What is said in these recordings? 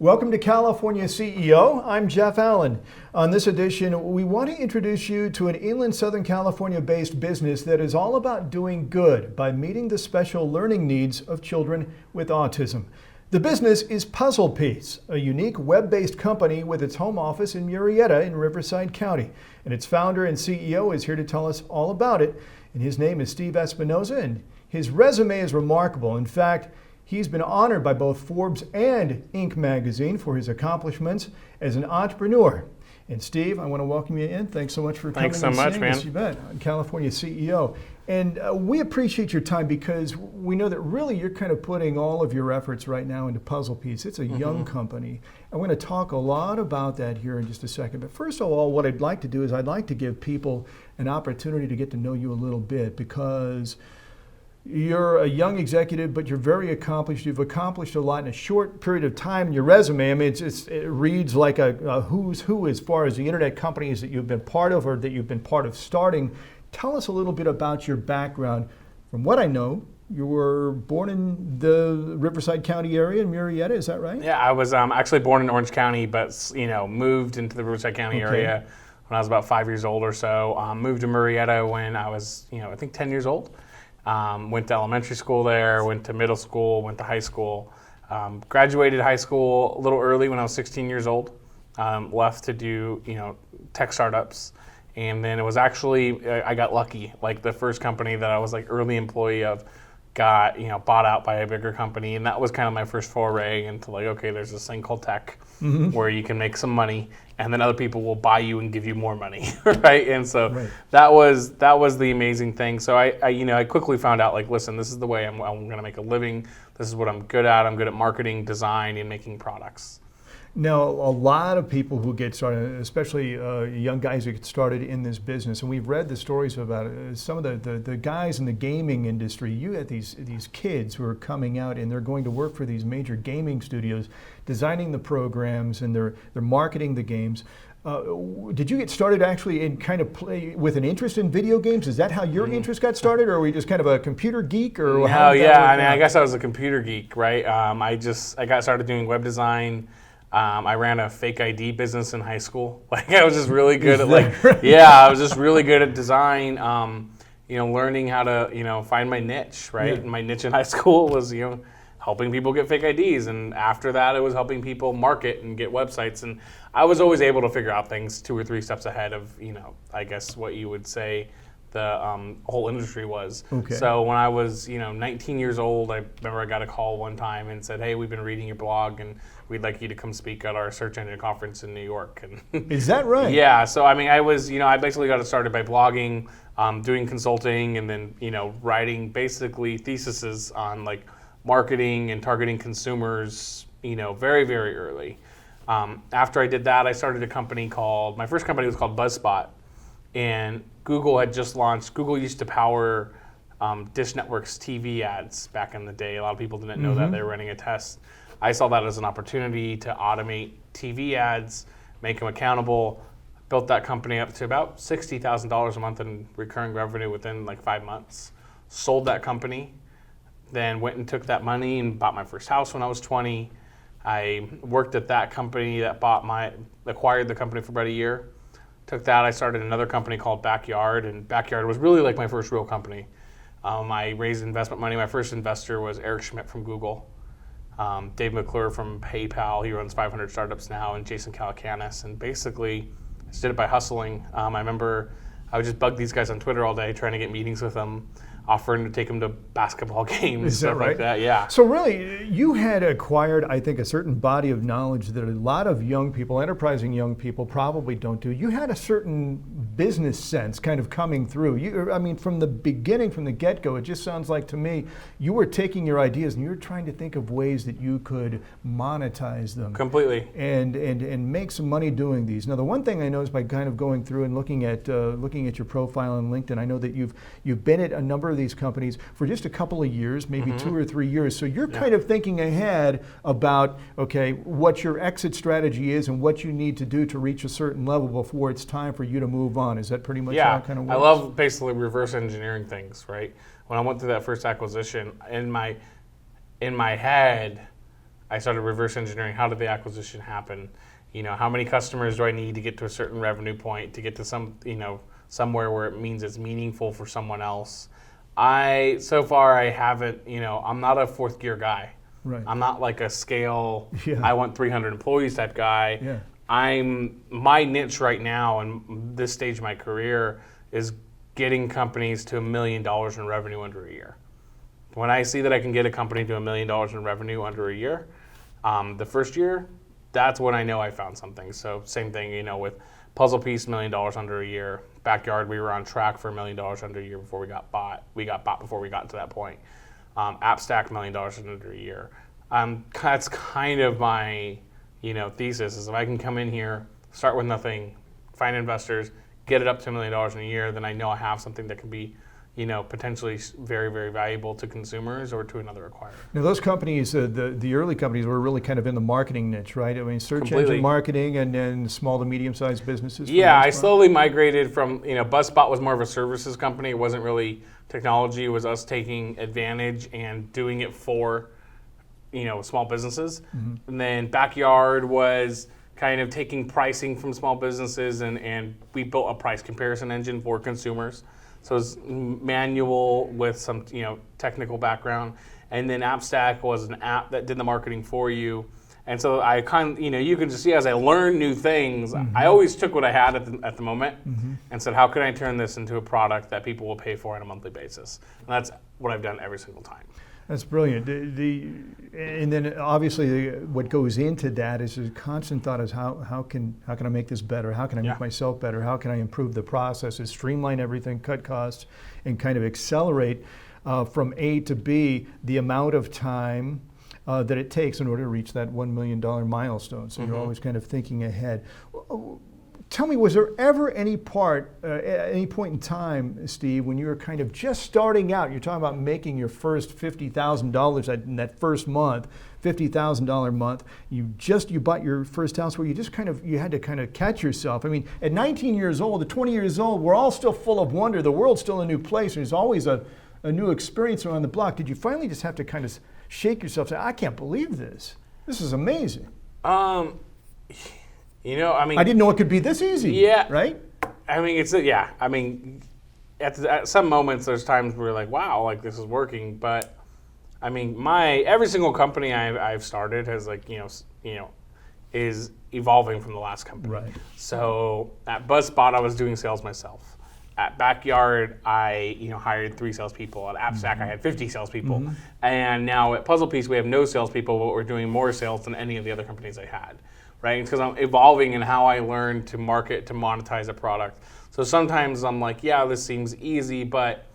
Welcome to California CEO. I'm Jeff Allen. On this edition, we want to introduce you to an inland Southern California-based business that is all about doing good by meeting the special learning needs of children with autism. The business is Puzzle Piece, a unique web-based company with its home office in Murrieta in Riverside County. And its founder and CEO is here to tell us all about it. And his name is Steve Espinosa, and his resume is remarkable. In fact, he's been honored by both Forbes and Inc. magazine for his accomplishments as an entrepreneur. And Steve, I want to welcome you in. Thanks so much for coming. Thanks so much, man. You bet. On California CEO. And we appreciate your time because we know that really you're kind of putting all of your efforts right now into Puzzle Piece. It's a young company. I'm going to talk a lot about that here in just a second. But first of all, what I'd like to do is I'd like to give people an opportunity to get to know you a little bit, because you're a young executive, but you're very accomplished. You've accomplished a lot in a short period of time. Your resume, I mean, it reads like a who's who as far as the internet companies that you've been part of or that you've been part of starting. Tell us a little bit about your background. From what I know, you were born in the Riverside County area in Murrieta, is that right? Yeah, I was actually born in Orange County, but moved into the Riverside County area when I was about 5 years old or so. Moved to Murrieta when I was, I think 10 years old. Went to elementary school there, went to middle school, went to high school. Graduated high school a little early when I was 16 years old. Left to do, tech startups. And then it was actually, I got lucky. Like the first company that I was like early employee of got, bought out by a bigger company. And that was kind of my first foray into like, okay, there's this thing called tech where you can make some money and then other people will buy you and give you more money, right? And so that was the amazing thing. So I quickly found out, like, listen, this is the way I'm going to make a living. This is what I'm good at. I'm good at marketing, design, and making products. Now, a lot of people who get started, especially young guys who get started in this business, and we've read the stories about it, some of the guys in the gaming industry. You had these kids who are coming out and they're going to work for these major gaming studios, designing the programs, and they're marketing the games. Did you get started actually in kind of play with an interest in video games? Is that how your interest got started, or were you just kind of a computer geek? Or I guess I was a computer geek, right? I got started doing web design. I ran a fake ID business in high school. Like I was just really good at I was just really good at design. Learning how to find my niche, right? And my niche in high school was helping people get fake IDs, and after that it was helping people market and get websites. And I was always able to figure out things 2 or 3 steps ahead of I guess what you would say the whole industry was. So when I was 19 years old, I remember I got a call one time and said, hey, we've been reading your blog and we'd like you to come speak at our search engine conference in New York. And is that right? Yeah. So I mean, I was I basically got started by blogging, doing consulting, and then writing basically theses on like marketing and targeting consumers very, very early. After I did that, I started a company my first company was called BuzzSpot. And Google had just launched. Google used to power Dish Network's TV ads back in the day. A lot of people didn't know that. They were running a test. I saw that as an opportunity to automate TV ads, make them accountable. Built that company up to about $60,000 a month in recurring revenue within like 5 months. Sold that company, then went and took that money and bought my first house when I was 20. I worked at that company that acquired the company for about a year. Took that, I started another company called Backyard, and Backyard was really like my first real company. I raised investment money. My first investor was Eric Schmidt from Google, Dave McClure from PayPal. He runs 500 startups now, and Jason Calacanis. And basically, I just did it by hustling. I remember I would just bug these guys on Twitter all day, trying to get meetings with them, offering to take them to basketball games, stuff like that. Yeah. So really, you had acquired, I think, a certain body of knowledge that a lot of young people, enterprising young people, probably don't do. You had a certain business sense kind of coming through. From the beginning, from the get-go, it just sounds like to me, you were taking your ideas and you were trying to think of ways that you could monetize them. Completely. And make some money doing these. Now, the one thing I know is by kind of going through and looking at your profile on LinkedIn, I know that you've been at a number of these companies for just a couple of years, maybe 2 or 3 years. So you're kind of thinking ahead about, okay, what your exit strategy is and what you need to do to reach a certain level before it's time for you to move on. Is that pretty much how it kind of works? I love basically reverse engineering things, right? When I went through that first acquisition, in my head, I started reverse engineering. How did the acquisition happen? How many customers do I need to get to a certain revenue point to get to somewhere where it means it's meaningful for someone else? So far I haven't, I'm not a fourth gear guy. Right. I'm not like a scale, Yeah. I want 300 employees type guy. Yeah. My niche right now and this stage of my career is getting companies to $1 million in revenue under a year. When I see that I can get a company to $1 million in revenue under a year, the first year, that's when I know I found something. So same thing, with Puzzle Piece, $1 million under a year. Backyard, we were on track for $1 million under a year before we got bought. We got bought before we got to that point. AppStack, $1 million under a year. That's kind of my, thesis is if I can come in here, start with nothing, find investors, get it up to $1 million in a year, then I know I have something that can be, potentially very, very valuable to consumers or to another acquirer. Now, those companies, the early companies, were really kind of in the marketing niche, right? I mean, search Completely. engine marketing, and then small to medium-sized businesses. for the Yeah, most I part? slowly migrated from, BuzzSpot was more of a services company. It wasn't really technology. It was us taking advantage and doing it for, small businesses. Mm-hmm. And then Backyard was kind of taking pricing from small businesses, and we built a price comparison engine for consumers. So it's manual with some, technical background. And then AppStack was an app that did the marketing for you. And so I you can just see as I learned new things, I always took what I had at the moment and said, how can I turn this into a product that people will pay for on a monthly basis? And that's what I've done every single time. That's brilliant. And then obviously what goes into that is a constant thought is how can I make this better? How can I make myself better? How can I improve the processes, streamline everything, cut costs, and kind of accelerate from A to B the amount of time that it takes in order to reach that $1 million milestone. So you're always kind of thinking ahead. Tell me, was there ever any point in time, Steve, when you were kind of just starting out, you're talking about making your first $50,000 in that first month, $50,000 month, you bought your first house where you had to kind of catch yourself. I mean, at 19 years old, at 20 years old, we're all still full of wonder. The world's still a new place. There's always a new experience around the block. Did you finally just have to kind of shake yourself and say, I can't believe this. This is amazing. I didn't know it could be this easy. Yeah. Right? At some moments there's times where you're like, wow, like this is working. But every single company I've started has is evolving from the last company. Right. So at BuzzSpot, I was doing sales myself. At Backyard, I hired 3 salespeople. At AppStack, I had 50 salespeople. And now at Puzzle Piece, we have no salespeople, but we're doing more sales than any of the other companies I had. Right? Because I'm evolving in how I learn to market, to monetize a product. So sometimes I'm like, yeah, this seems easy, but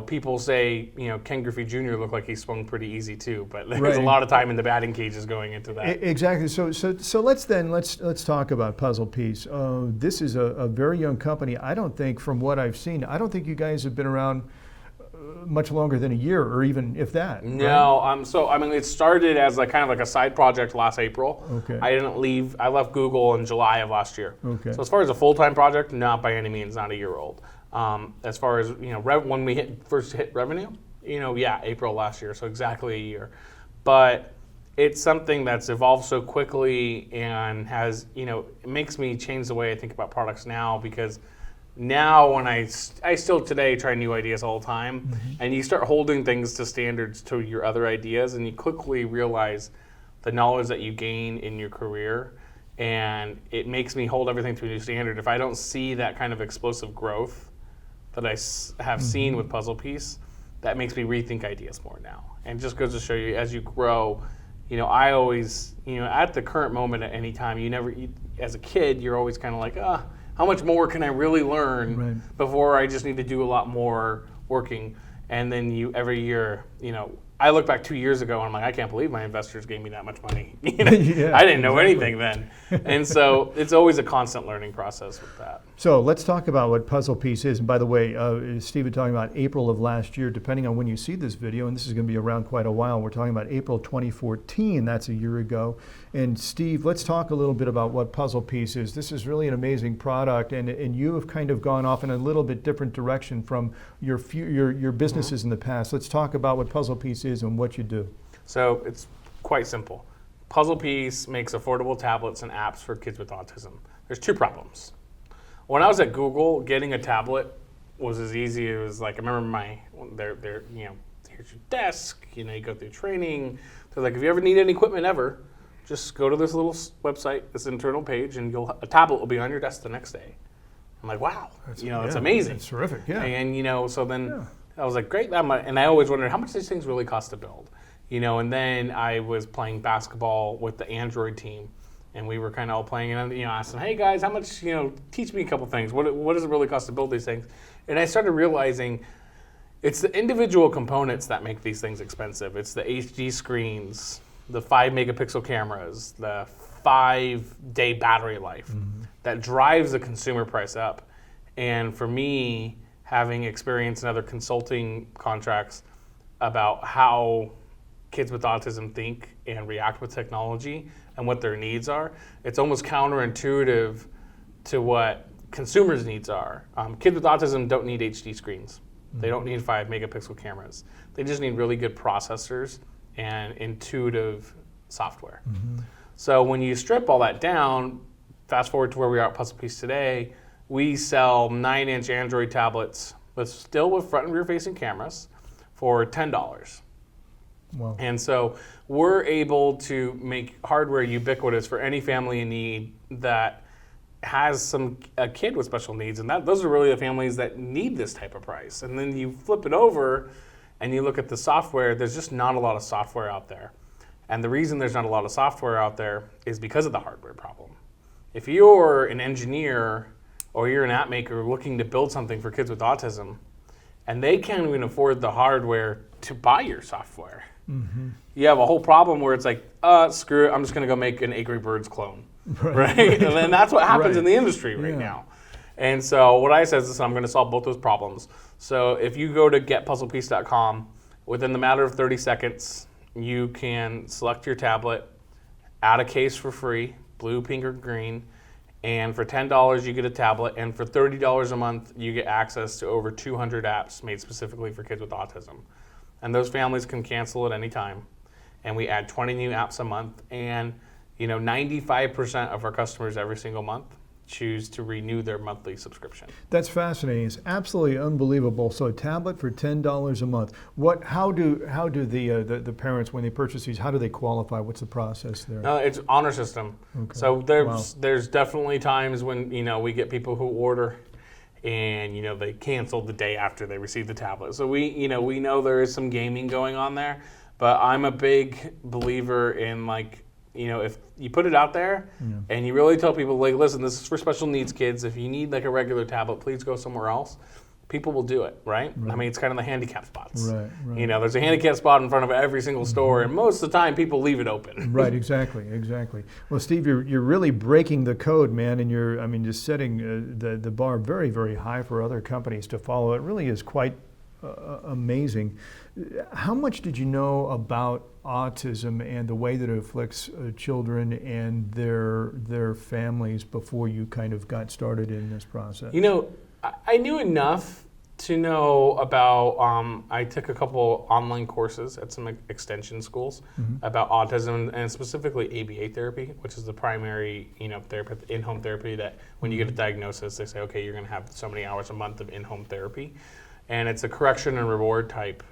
people say, Ken Griffey Jr. looked like he swung pretty easy too. But there's a lot of time in the batting cages going into that. Exactly. So let's talk about Puzzle Piece. This is a very young company. I don't think, from what I've seen, I don't think you guys have been around much longer than a year, or even if that. No, it started as kind of a side project last April. Okay. I didn't leave. I left Google in July of last year. Okay. So as far as a full-time project, not by any means, not a year old. As far as when we first hit revenue, April last year, so exactly a year. But it's something that's evolved so quickly and has it makes me change the way I think about products now, because now when I still today try new ideas all the time, and you start holding things to standards to your other ideas, and you quickly realize the knowledge that you gain in your career, and it makes me hold everything to a new standard. If I don't see that kind of explosive growth that I have seen with Puzzle Piece, that makes me rethink ideas more now. And just goes to show you, as you grow, I always, at the current moment at any time, as a kid, you're always kind of like, how much more can I really learn before I just need to do a lot more working? And then every year, I look back 2 years ago and I'm like, I can't believe my investors gave me that much money. I didn't know anything then. And so it's always a constant learning process with that. So let's talk about what Puzzle Piece is. And by the way, Steve was talking about April of last year, depending on when you see this video, and this is going to be around quite a while. We're talking about April 2014, that's a year ago. And Steve, let's talk a little bit about what Puzzle Piece is. This is really an amazing product, and you have kind of gone off in a little bit different direction from your businesses in the past. Let's talk about what Puzzle Piece is and what you do. So it's quite simple. Puzzle Piece makes affordable tablets and apps for kids with autism. There's 2 problems. When I was at Google, getting a tablet was as easy as like, I remember their here's your desk, you go through training. They're like, if you ever need any equipment ever, just go to this little website, this internal page, and a tablet will be on your desk the next day. I'm like, wow, it's amazing. It's terrific, yeah. And so then I was like, great, and I always wondered how much these things really cost to build. And then I was playing basketball with the Android team, and we were kind of all playing, and I asked them, hey guys, how much, teach me a couple things. What does it really cost to build these things? And I started realizing it's the individual components that make these things expensive. It's the HD screens, the 5 megapixel cameras, the 5-day battery life that drives the consumer price up. And for me, having experience in other consulting contracts about how kids with autism think and react with technology and what their needs are, it's almost counterintuitive to what consumers' needs are. Kids with autism don't need HD screens. They don't need 5 megapixel cameras. They just need really good processors and intuitive software. So when you strip all that down, fast forward to where we are at Puzzle Piece today, we sell 9-inch Android tablets, but still with front and rear facing cameras for $10. Wow. And so we're able to make hardware ubiquitous for any family in need that has a kid with special needs, and those are really the families that need this type of price. And then you flip it over and you look at the software, there's just not a lot of software out there. And the reason there's not a lot of software out there is because of the hardware problem. If you're an engineer or you're an app maker looking to build something for kids with autism, and they can't even afford the hardware to buy your software, you have a whole problem where it's like, screw it, I'm just going to go make an Angry Birds clone. Right? And then that's what happens in the industry right now. And so what I said is, I'm going to solve both those problems. So if you go to getpuzzlepiece.com, within the matter of 30 seconds, you can select your tablet, add a case for free, blue, pink, or green, and for $10 you get a tablet, and for $30 a month you get access to over 200 apps made specifically for kids with autism. And those families can cancel at any time. And we add 20 new apps a month, and 95% of our customers every single month choose to renew their monthly subscription. That's fascinating. It's absolutely unbelievable. So a tablet for $10 a month. How do the parents, when they purchase these, how do they qualify? What's the process there? It's honor system. Okay. So there's definitely times when we get people who order and they cancel the day after they receive the tablet. So we know there is some gaming going on there, but I'm a big believer in if you put it out there and you really tell people, listen, this is for special needs kids. If you need a regular tablet, please go somewhere else. People will do it, right? I mean, it's kind of the handicap spots. Right. There's a handicap spot in front of every single store, and most of the time people leave it open. Right, exactly. Well, Steve, you're really breaking the code, man, and you're just setting the bar very, very high for other companies to follow. It really is quite amazing. How much did you know about autism and the way that it afflicts children and their families before you kind of got started in this process? I knew enough to know about, I took a couple online courses at some extension schools about autism and specifically ABA therapy, which is the primary, therapy, in-home therapy that when you get a diagnosis, they say, okay, you're going to have so many hours a month of in-home therapy. And it's a correction and reward type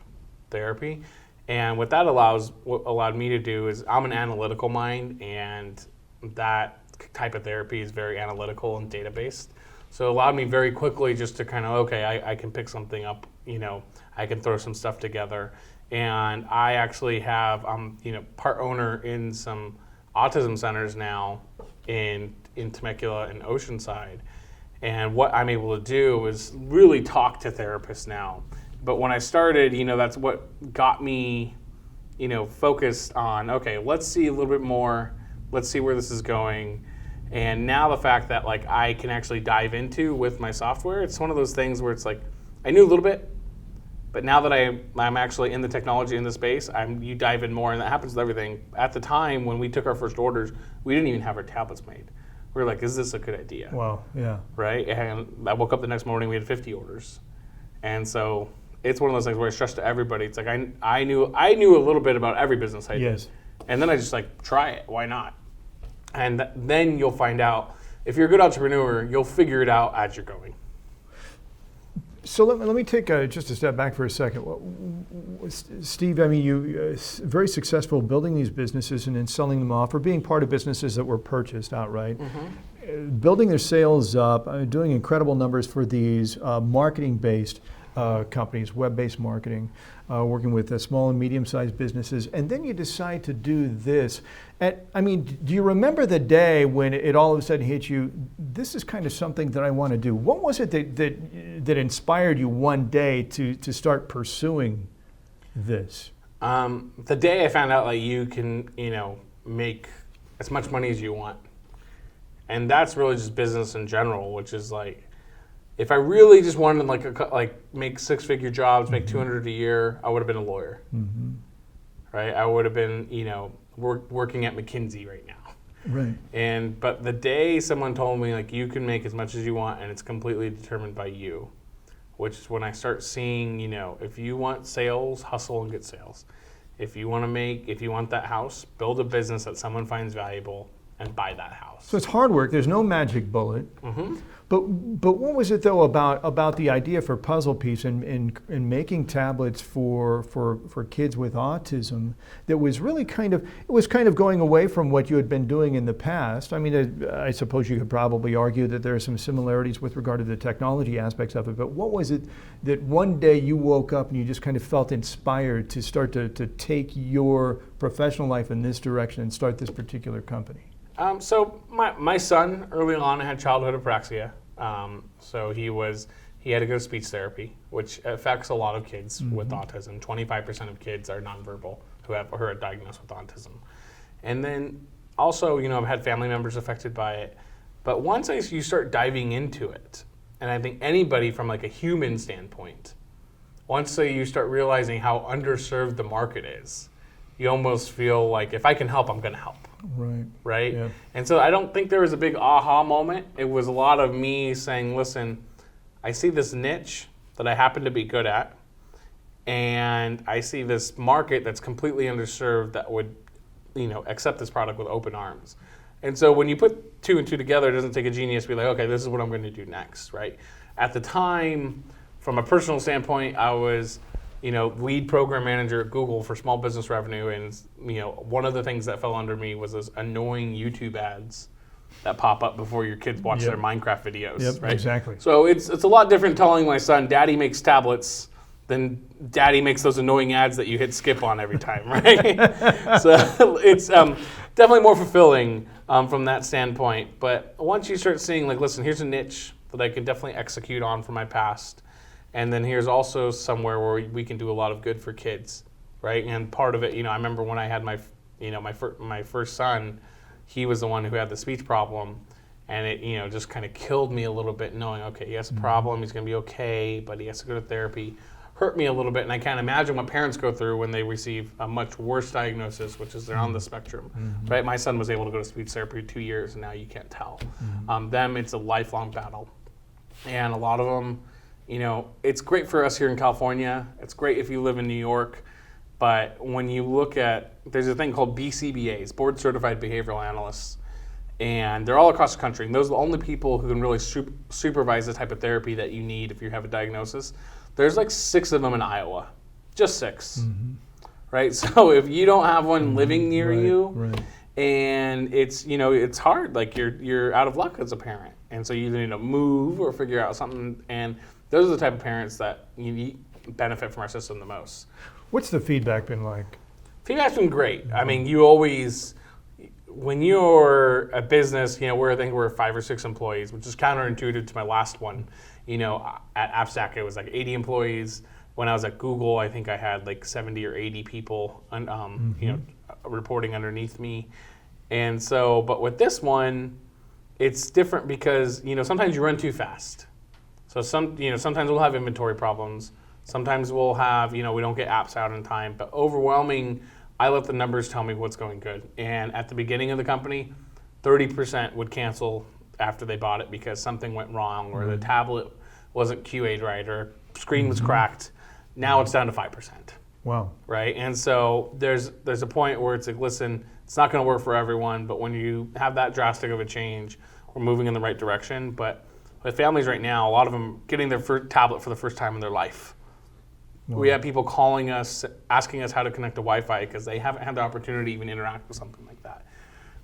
therapy. And what that allowed me to do is, I'm an analytical mind, and that type of therapy is very analytical and data-based. So it allowed me very quickly just to kind of, I can pick something up, I can throw some stuff together. And I actually have, part owner in some autism centers now in Temecula and Oceanside. And what I'm able to do is really talk to therapists now. But when I started, that's what got me, focused on, let's see a little bit more, let's see where this is going. And now the fact that I can actually dive into with my software, it's one of those things where it's I knew a little bit, but now that I'm actually in the technology in the space, you dive in more, and that happens with everything. At the time when we took our first orders, we didn't even have our tablets made. We were like, is this a good idea? Wow, yeah. Right? And I woke up the next morning, we had 50 orders. And so it's one of those things where I stress to everybody. It's I knew a little bit about every business I did. Yes. And then I just like, try it, why not? And then you'll find out, if you're a good entrepreneur, you'll figure it out as you're going. So let me take just a step back for a second. Steve, I mean, you very successful building these businesses and then selling them off, or being part of businesses that were purchased outright, building their sales up, doing incredible numbers for these marketing-based companies, web-based marketing, working with small and medium-sized businesses, and then you decide to do this. I mean, do you remember the day when it all of a sudden hit you, this is kind of something that I want to do? What was it that inspired you one day to start pursuing this? The day I found out like you can, make as much money as you want. And that's really just business in general, which is like, if I really just wanted like make six-figure jobs, make $200 a year, I would have been a lawyer, right? I would have been, working at McKinsey right now. Right. But the day someone told me like you can make as much as you want and it's completely determined by you, which is when I start seeing, if you want sales, hustle and get sales. If you want that house, build a business that someone finds valuable and buy that house. So it's hard work. There's no magic bullet. But what was it though about the idea for Puzzle Piece and making tablets for kids with autism that was really kind of going away from what you had been doing in the past? I mean, I suppose you could probably argue that there are some similarities with regard to the technology aspects of it. But what was it that one day you woke up and you just kind of felt inspired to start to take your professional life in this direction and start this particular company? So my son early on had childhood apraxia. So he had to go to speech therapy, which affects a lot of kids with autism. 25% of kids are nonverbal who are diagnosed with autism. And then also, I've had family members affected by it. But once you start diving into it, and I think anybody from like a human standpoint, once you start realizing how underserved the market is, you almost feel like if I can help, I'm going to help. Right? Yeah. And so I don't think there was a big aha moment. It was a lot of me saying, listen, I see this niche that I happen to be good at, and I see this market that's completely underserved that would, accept this product with open arms. And so when you put two and two together, it doesn't take a genius to be like, okay, this is what I'm going to do next, right? At the time, from a personal standpoint, I was lead program manager at Google for small business revenue, and one of the things that fell under me was those annoying YouTube ads that pop up before your kids watch their Minecraft videos. Yep, right? Exactly. So it's a lot different telling my son, Daddy makes tablets, than Daddy makes those annoying ads that you hit skip on every time, right? So it's definitely more fulfilling from that standpoint. But once you start seeing, like, listen, here's a niche that I can definitely execute on from my past. And then here's also somewhere where we can do a lot of good for kids, right? And part of it, I remember when I had my first son, he was the one who had the speech problem, and it, just kind of killed me a little bit, knowing, okay, he has a problem, he's going to be okay, but he has to go to therapy. Hurt me a little bit, and I can't imagine what parents go through when they receive a much worse diagnosis, which is they're on the spectrum, right? My son was able to go to speech therapy 2 years, and now you can't tell. Them, it's a lifelong battle, and a lot of them. It's great for us here in California. It's great if you live in New York. But when you look at, there's a thing called BCBAs, Board Certified Behavioral Analysts. And they're all across the country. And those are the only people who can really supervise the type of therapy that you need if you have a diagnosis. There's like 6 of them in Iowa. Just 6. Right? So if you don't have one living near you, and it's, it's hard. Like you're out of luck as a parent. And so you either need to move or figure out something. And those are the type of parents that benefit from our system the most. What's the feedback been like? Feedback's been great. I mean, you always, when you're a business, I think we're 5 or 6 employees, which is counterintuitive to my last one. At AppStack, it was like 80 employees. When I was at Google, I think I had like 70 or 80 people, reporting underneath me. And so, but with this one, it's different because, sometimes you run too fast. So sometimes we'll have inventory problems. Sometimes we'll have, we don't get apps out in time. But overwhelming, I let the numbers tell me what's going good. And at the beginning of the company, 30% would cancel after they bought it because something went wrong, or the tablet wasn't QA'd right, or screen was cracked. Now it's down to 5%. Wow. right? And so there's a point where it's like, listen, it's not going to work for everyone, but when you have that drastic of a change, we're moving in the right direction. But with families right now, a lot of them getting their first tablet for the first time in their life. Wow. We have people calling us, asking us how to connect to Wi-Fi because they haven't had the opportunity to even interact with something like that.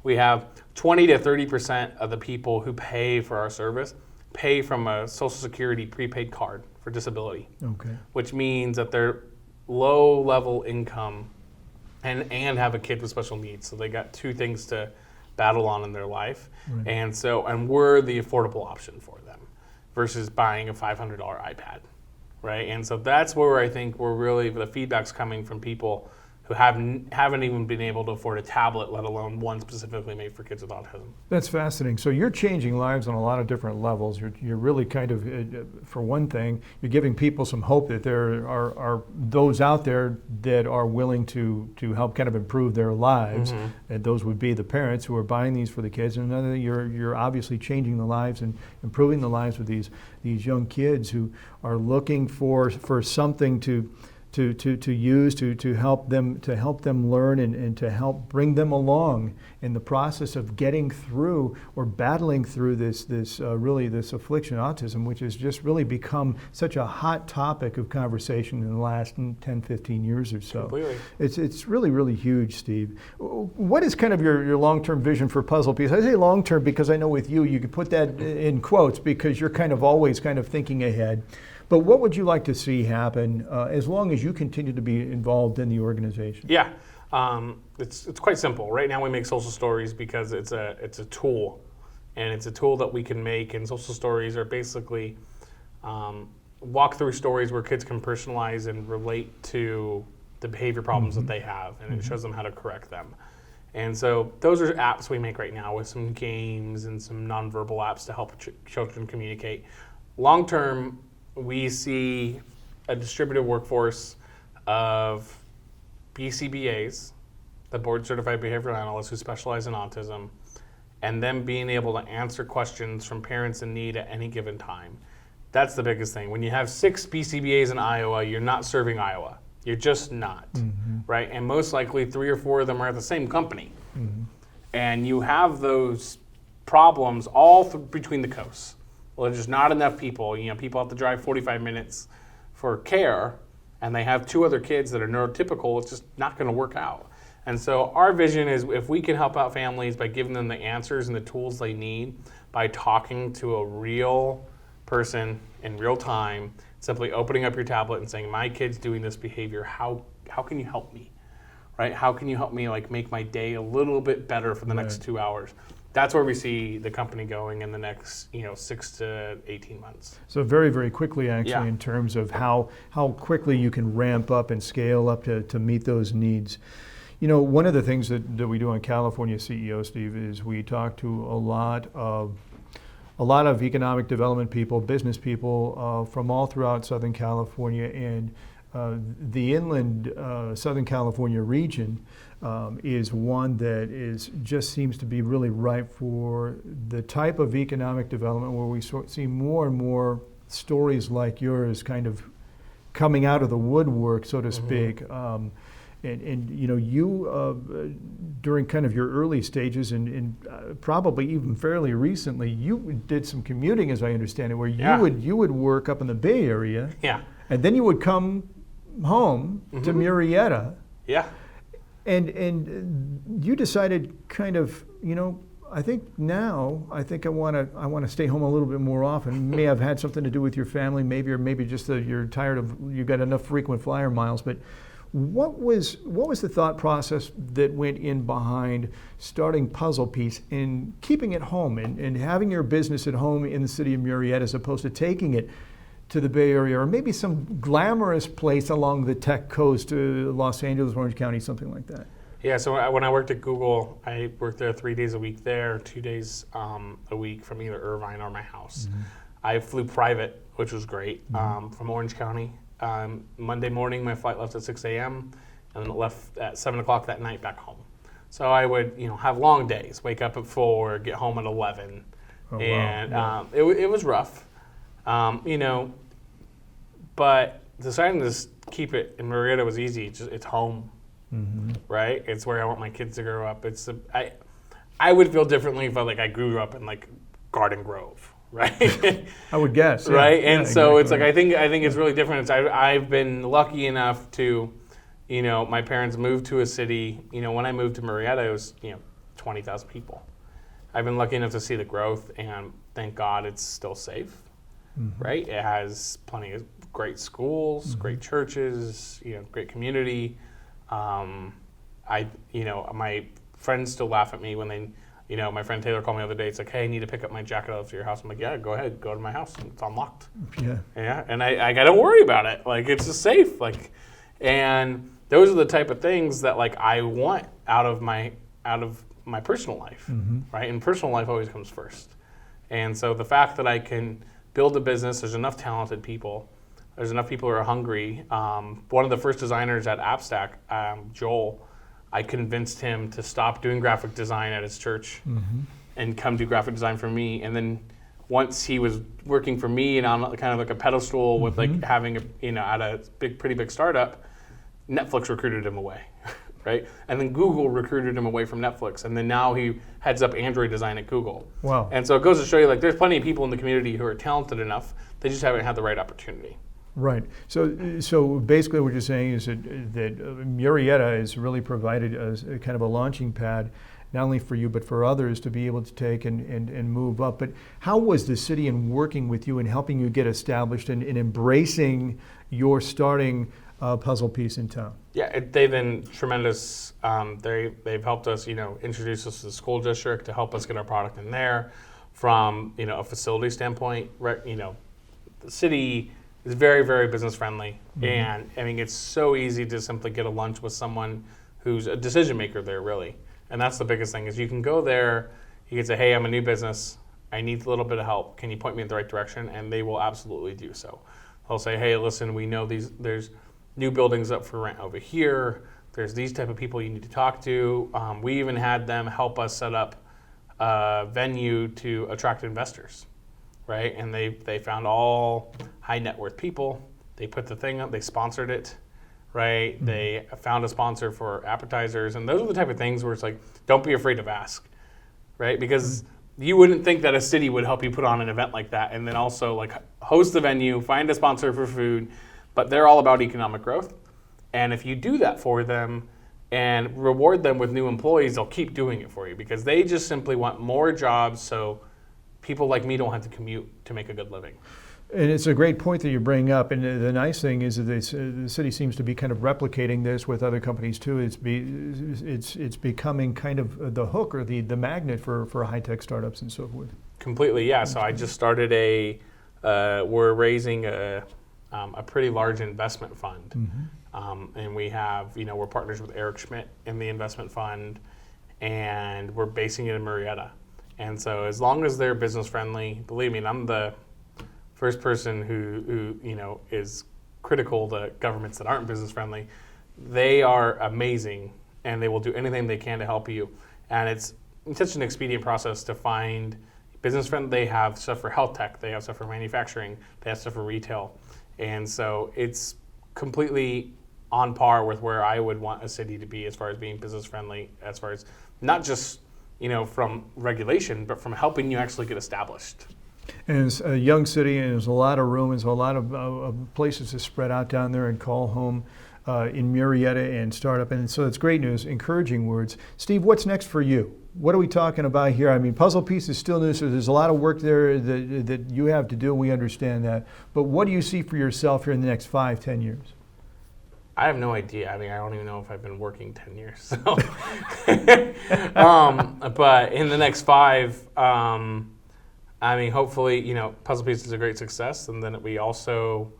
We have 20 to 30% of the people who pay for our service pay from a Social Security prepaid card for disability, Okay. which means that they're low-level income and have a kid with special needs. So they got two things to battle on in their life. Right. And we're the affordable option for them versus buying a $500 iPad, right? And so that's where I think the feedback's coming from people who haven't even been able to afford a tablet, let alone one specifically made for kids with autism. That's fascinating. So you're changing lives on a lot of different levels. You're really kind of, for one thing, you're giving people some hope that there are those out there that are willing to help kind of improve their lives. Mm-hmm. And those would be the parents who are buying these for the kids. And another, you're obviously changing the lives and improving the lives of these young kids who are looking for something to use to help them learn and to help bring them along in the process of getting through or battling through this affliction, autism, which has just really become such a hot topic of conversation in the last 10, 15 years or so. Completely. It's really, really huge, Steve. What is kind of your long-term vision for Puzzle Piece? I say long-term because I know with you could put that in quotes because you're kind of always kind of thinking ahead. But what would you like to see happen as long as you continue to be involved in the organization? Yeah, it's quite simple. Right now we make social stories because it's a tool, and it's a tool that we can make. And social stories are basically walk-through stories where kids can personalize and relate to the behavior problems that they have, and it shows them how to correct them. And so those are apps we make right now with some games and some nonverbal apps to help children communicate. Long-term, we see a distributed workforce of BCBAs, the Board Certified Behavioral Analysts who specialize in autism, and them being able to answer questions from parents in need at any given time. That's the biggest thing. When you have 6 BCBAs in Iowa, you're not serving Iowa. You're just not, right? And most likely 3 or 4 of them are at the same company. And you have those problems all between the coasts. Well, there's just not enough people. People have to drive 45 minutes for care, and they have 2 other kids that are neurotypical. It's just not going to work out. And so our vision is if we can help out families by giving them the answers and the tools they need by talking to a real person in real time, simply opening up your tablet and saying, my kid's doing this behavior, how can you help me, right? How can you help me make my day a little bit better for the next 2 hours? That's where we see the company going in the next 6 to 18 months. So very, very quickly, actually, Yeah. in terms of how quickly you can ramp up and scale up to meet those needs. One of the things that we do on California CEO, Steve, is we talk to a lot of economic development people, business people from all throughout Southern California, and the inland Southern California region is one that just seems to be really ripe for the type of economic development where we see more and more stories like yours kind of coming out of the woodwork, so to speak. And you during kind of your early stages and probably even fairly recently, you did some commuting, as I understand it, where you would work up in the Bay Area, and then you would come home to Murrieta. Yeah. And you decided kind of, I think I want to stay home a little bit more often. May have had something to do with your family, maybe just that you're tired of, you got enough frequent flyer miles. But what was the thought process that went in behind starting Puzzle Piece and keeping it home and having your business at home in the city of Murrieta as opposed to taking it to the Bay Area or maybe some glamorous place along the tech coast, Los Angeles, Orange County, something like that? Yeah, so when I worked at Google, I worked there 3 days a week there, 2 days a week from either Irvine or my house. I flew private, which was great, from Orange County. Monday morning, my flight left at 6 a.m. and it left at 7 o'clock that night back home. So I would, have long days, wake up at 4, get home at 11. And it was rough, but deciding to keep it, and Marietta was easy. It's home, right? It's where I want my kids to grow up. I would feel differently if I grew up in like Garden Grove, right? I would guess. Yeah. Right, and so exactly. it's like I think it's really different. I've been lucky enough to, my parents moved to a city. When I moved to Marietta, it was 20,000 people. I've been lucky enough to see the growth, and thank God it's still safe, right? It has plenty of great schools, great churches, great community. My friends still laugh at me when they, my friend Taylor called me the other day. It's like, hey, I need to pick up my jacket out of your house. I'm like, yeah, go ahead, go to my house. It's unlocked. Yeah, and I don't worry about it. Like, it's just safe. Like, and those are the type of things that like I want out of my personal life, right? And personal life always comes first. And so the fact that I can build a business, there's enough talented people, there's enough people who are hungry. One of the first designers at AppStack, Joel, I convinced him to stop doing graphic design at his church and come do graphic design for me. And then once he was working for me and on kind of like a pedestal with like having at a pretty big startup, Netflix recruited him away, right? And then Google recruited him away from Netflix. And then now he heads up Android design at Google. Wow. And so it goes to show you like there's plenty of people in the community who are talented enough. They just haven't had the right opportunity. Right. So basically what you're saying is that Marietta has really provided a kind of a launching pad, not only for you, but for others to be able to take and move up. But how was the city in working with you and helping you get established and embracing your starting puzzle piece in town? Yeah, they've been tremendous. They've helped us, introduce us to the school district to help us get our product in there. From, a facility standpoint, right, the city is very, very business friendly. And I mean, it's so easy to simply get a lunch with someone who's a decision maker there, really. And that's the biggest thing is you can go there, you can say, hey, I'm a new business. I need a little bit of help. Can you point me in the right direction? And they will absolutely do so. They'll say, hey, listen, we know there's new buildings up for rent over here. There's these type of people you need to talk to. We even had them help us set up a venue to attract investors. Right, and they found all high net worth people. They put the thing up. They sponsored it, right? They found a sponsor for appetizers, and those are the type of things where it's like, don't be afraid to ask, right? Because you wouldn't think that a city would help you put on an event like that, and then also like host the venue, find a sponsor for food. But they're all about economic growth, and if you do that for them and reward them with new employees, they'll keep doing it for you because they just simply want more jobs. So people like me don't have to commute to make a good living. And it's a great point that you bring up. And the nice thing is that the city seems to be kind of replicating this with other companies too. It's becoming kind of the hook or the magnet for high-tech startups and so forth. Completely, yeah. So I just started we're raising a pretty large investment fund. And we have, we're partners with Eric Schmidt in the investment fund, and we're basing it in Marietta. And so as long as they're business friendly, believe me, and I'm the first person who is critical to governments that aren't business friendly, they are amazing and they will do anything they can to help you. And it's such an expedient process to find business friendly. They have stuff for health tech, they have stuff for manufacturing, they have stuff for retail. And so it's completely on par with where I would want a city to be as far as being business friendly, as far as not just from regulation, but from helping you actually get established. And it's a young city, and there's a lot of room, there's a lot of places to spread out down there and call home in Marietta and start up. And so it's great news, encouraging words. Steve, what's next for you? What are we talking about here? I mean, Puzzle Piece is still new, so there's a lot of work there that you have to do, and we understand that. But what do you see for yourself here in the next 5-10 years? I have no idea. I mean, I don't even know if I've been working 10 years. So. But in the next 5, I mean, hopefully, Puzzle Piece is a great success. And then we also,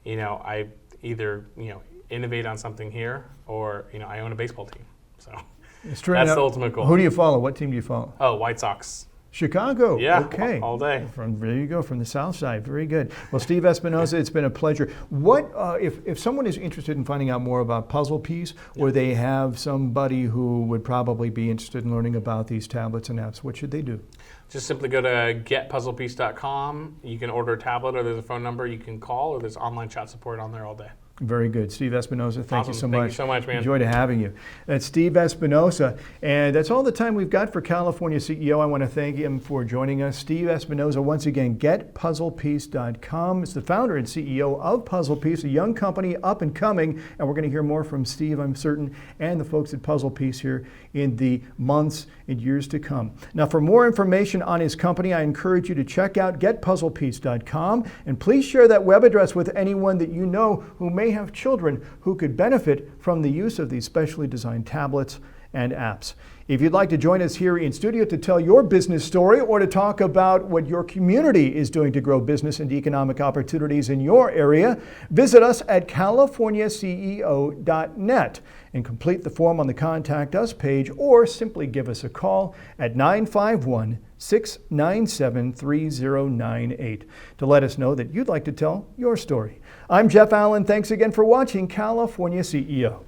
I either, innovate on something here or, I own a baseball team. So that's the ultimate goal. Who do you follow? What team do you follow? Oh, White Sox. Chicago. Yeah, okay. All day. There you go, from the south side. Very good. Well, Steve Espinosa, it's been a pleasure. What if someone is interested in finding out more about Puzzle Piece, or they have somebody who would probably be interested in learning about these tablets and apps, what should they do? just simply go to getpuzzlepiece.com. You can order a tablet, or there's a phone number you can call, or there's online chat support on there all day. Very good. Steve Espinosa, thank you so much. Thank you so much, man. Enjoyed having you. That's Steve Espinosa. And that's all the time we've got for California CEO. I want to thank him for joining us. Steve Espinosa, once again, getpuzzlepiece.com. It's the founder and CEO of PuzzlePiece, a young company up and coming. And we're going to hear more from Steve, I'm certain, and the folks at PuzzlePiece here in the months and years to come. Now, for more information on his company, I encourage you to check out getpuzzlepiece.com. And please share that web address with anyone that you know who may have children who could benefit from the use of these specially designed tablets and apps. If you'd like to join us here in studio to tell your business story or to talk about what your community is doing to grow business and economic opportunities in your area, visit us at californiaceo.net and complete the form on the Contact Us page, or simply give us a call at 951-697-3098 to let us know that you'd like to tell your story. I'm Jeff Allen. Thanks again for watching California CEO.